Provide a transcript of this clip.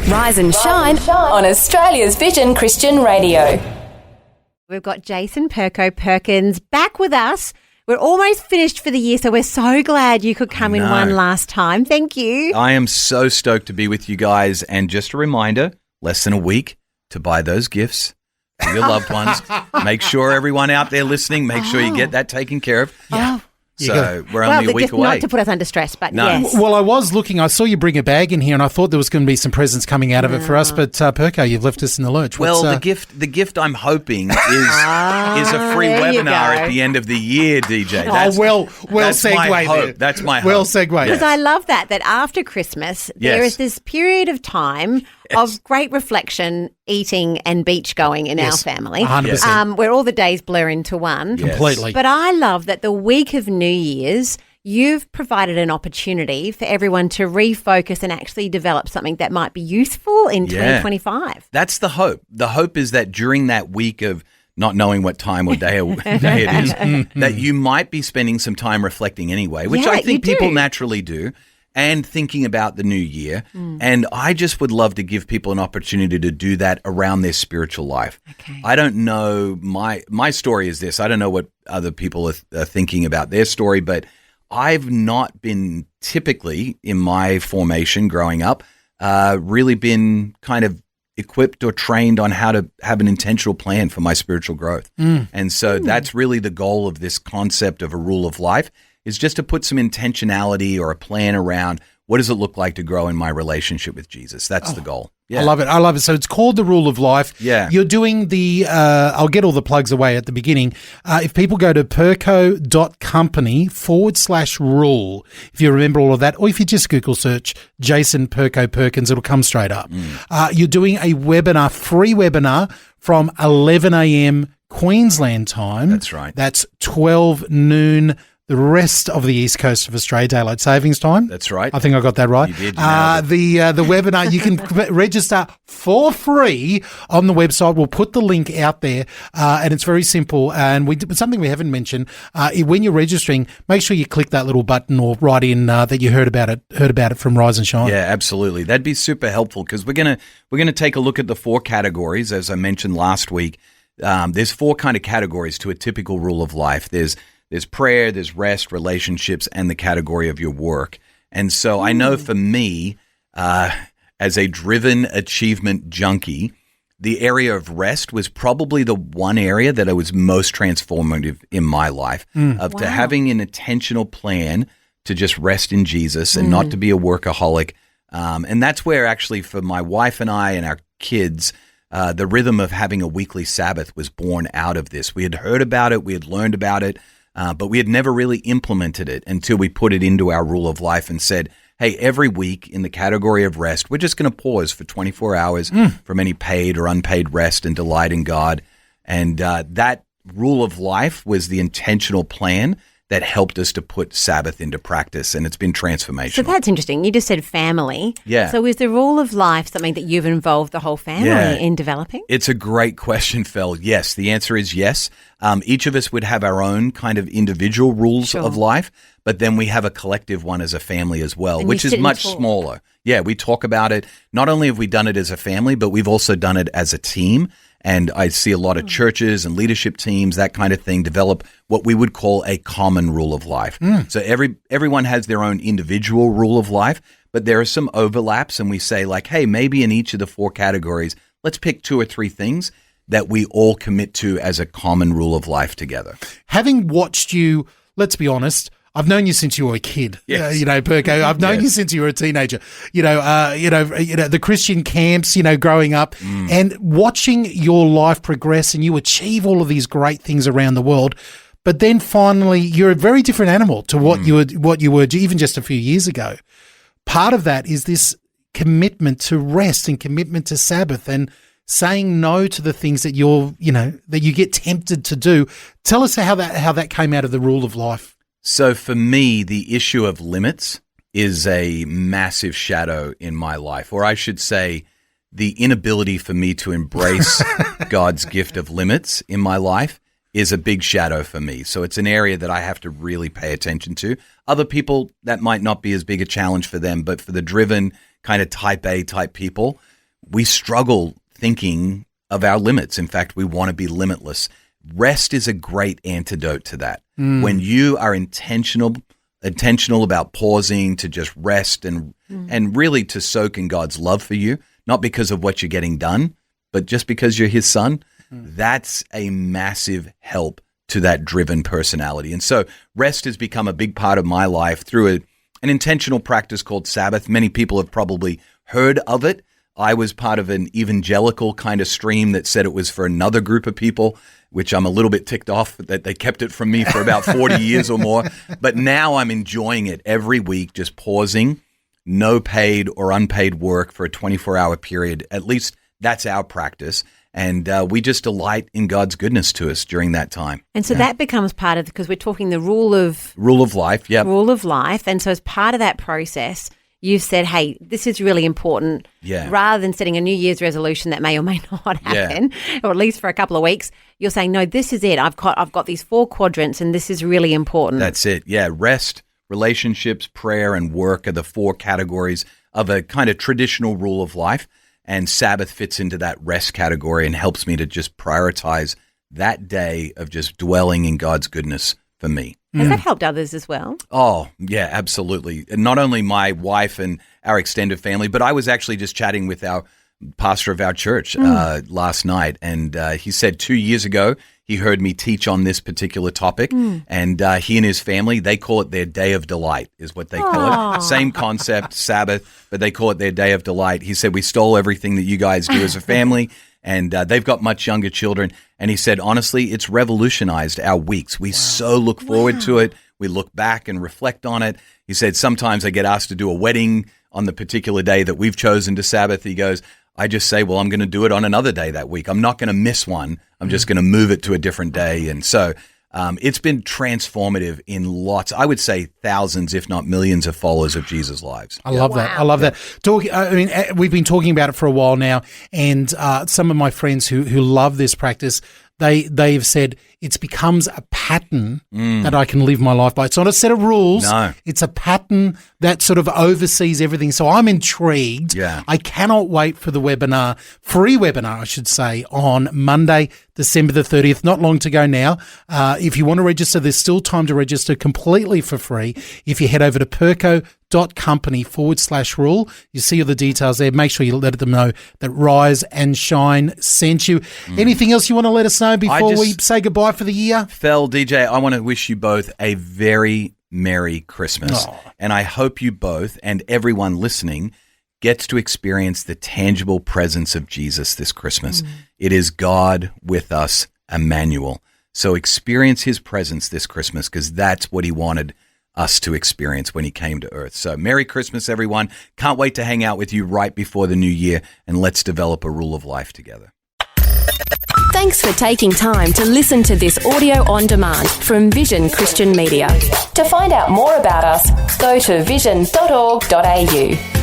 Rise and shine on Australia's Vision Christian Radio. We've got Jason Perko Perkins back with us. We're almost finished for the year, so we're so glad you could come in one last time. Thank you. I am so stoked to be with you guys. And just a reminder, less than a week to buy those gifts for your loved ones. Make sure everyone out there listening, make sure you get that taken care of. Yeah. So we're only a week just away. Not to put us under stress, but yes. Well, I was looking. I saw you bring a bag in here, and I thought there was going to be some presents coming out of it for us. But Perko, you've left us in the lurch. Well, the gift I'm hoping is a free webinar at the end of the year, DJ. That's, well that's segue my hope. there. That's my hope. Well segue. Because I love that after Christmas, there is this period of time of great reflection, eating and beach going in our family. 100%. Where all the days blur into one. Yes. Completely. But I love that the week of New Year's, you've provided an opportunity for everyone to refocus and actually develop something that might be useful in 2025. That's the hope. The hope is that during that week of not knowing what time or day it is, that you might be spending some time reflecting anyway, which I think people naturally do, and thinking about the new year. And I just would love to give people an opportunity to do that around their spiritual life. Okay. I don't know, my story is this. I don't know what other people are thinking about their story, but I've not been typically in my formation growing up, really been kind of equipped or trained on how to have an intentional plan for my spiritual growth. And so that's really the goal of this concept of a rule of life, is just to put some intentionality or a plan around what does it look like to grow in my relationship with Jesus. That's the goal. Yeah. I love it. So it's called the Rule of Life. Yeah. You're doing the, I'll get all the plugs away at the beginning. If people go to perko.company/rule, if you remember all of that, or if you just Google search Jason Perko Perkins, it'll come straight up. You're doing a webinar, free webinar from 11 a.m. Queensland time. That's right. That's 12 noon. The rest of the East Coast of Australia, Daylight Savings Time. That's right. I think I got that right. You did. You nailed it. The webinar, you can register for free on the website. We'll put the link out there, and it's very simple. And something we haven't mentioned, when you're registering, make sure you click that little button or write in that you heard about it from Rise and Shine. Yeah, absolutely. That'd be super helpful, because we're gonna take a look at the 4 categories, as I mentioned last week. There's 4 kind of categories to a typical rule of life. There's prayer, there's rest, relationships, and the category of your work. And so I know for me, as a driven achievement junkie, the area of rest was probably the one area that I was most transformative in my life, to having an intentional plan to just rest in Jesus and not to be a workaholic. And that's where actually for my wife and I and our kids, the rhythm of having a weekly Sabbath was born out of this. We had heard about it, we had learned about it, but we had never really implemented it until we put it into our rule of life and said, hey, every week in the category of rest, we're just going to pause for 24 hours from any paid or unpaid rest and delight in God. And that rule of life was the intentional plan that helped us to put Sabbath into practice, and it's been transformational. So that's interesting. You just said family. Yeah. So is the rule of life something that you've involved the whole family in developing? It's a great question, Fel. Yes, the answer is yes. Each of us would have our own kind of individual rules of life, but then we have a collective one as a family as well, which is much smaller. Yeah, we talk about it. Not only have we done it as a family, but we've also done it as a team. And I see a lot of churches and leadership teams, that kind of thing, develop what we would call a common rule of life. So everyone has their own individual rule of life, but there are some overlaps, and we say like, hey, maybe in each of the 4 categories, let's pick 2 or 3 things that we all commit to as a common rule of life together. Having watched you, let's be honest, I've known you since you were a kid, Perko. I've known you since you were a teenager. The Christian camps, growing up, and watching your life progress, and you achieve all of these great things around the world. But then finally, you're a very different animal to what you were even just a few years ago. Part of that is this commitment to rest and commitment to Sabbath and saying no to the things that that you get tempted to do. Tell us how that came out of the rule of life. So for me, the issue of limits is a massive shadow in my life, or I should say the inability for me to embrace God's gift of limits in my life is a big shadow for me. So it's an area that I have to really pay attention to. Other people, that might not be as big a challenge for them, but for the driven kind of type A type people, we struggle thinking of our limits. In fact, we want to be limitless. Rest is a great antidote to that. When you are intentional about pausing to just rest and really to soak in God's love for you, not because of what you're getting done, but just because you're his son, that's a massive help to that driven personality. And so rest has become a big part of my life through an intentional practice called Sabbath. Many people have probably heard of it. I was part of an evangelical kind of stream that said it was for another group of people, which I'm a little bit ticked off that they kept it from me for about 40 years or more. But now I'm enjoying it every week, just pausing, no paid or unpaid work for a 24-hour period. At least that's our practice. And we just delight in God's goodness to us during that time. And so that becomes part of, because we're talking the rule of life. Yeah. Rule of life. And so as part of that process, you've said, hey, this is really important. Yeah. Rather than setting a New Year's resolution that may or may not happen, or at least for a couple of weeks, you're saying, no, this is it. I've got these 4 quadrants and this is really important. That's it. Yeah. Rest, relationships, prayer, and work are the 4 categories of a kind of traditional rule of life. And Sabbath fits into that rest category and helps me to just prioritize that day of just dwelling in God's goodness for me. Has that helped others as well? Oh, yeah, absolutely. And not only my wife and our extended family, but I was actually just chatting with our pastor of our church last night. And he said 2 years ago, he heard me teach on this particular topic. And he and his family, they call it their day of delight is what they call it. Same concept, Sabbath, but they call it their day of delight. He said, we stole everything that you guys do as a family. And they've got much younger children. And he said, honestly, it's revolutionized our weeks. We so look forward to it. We look back and reflect on it. He said, sometimes I get asked to do a wedding on the particular day that we've chosen to Sabbath. He goes, I just say, well, I'm going to do it on another day that week. I'm not going to miss one. I'm just going to move it to a different day. And so it's been transformative in lots, I would say thousands, if not millions of followers of Jesus' lives. I love that. I love that. We've been talking about it for a while now, and some of my friends who love this practice, they've said it becomes a pattern that I can live my life by. It's not a set of rules. No. It's a pattern that sort of oversees everything. So I'm intrigued. Yeah. I cannot wait for the free webinar, I should say, on Monday, December the 30th. Not long to go now. If you want to register, there's still time to register completely for free. If you head over to perko.company/rule, you see all the details there. Make sure you let them know that Rise and Shine sent you. Anything else you want to let us know before we say goodbye for the year? Fel, DJ, I want to wish you both a very Merry Christmas. And I hope you both and everyone listening gets to experience the tangible presence of Jesus this Christmas. It is God with us, Emmanuel. So experience his presence this Christmas, because that's what he wanted us to experience when he came to earth. So Merry Christmas, everyone. Can't wait to hang out with you right before the new year, and let's develop a rule of life together. Thanks for taking time to listen to this audio on demand from Vision Christian Media. To find out more about us, go to vision.org.au.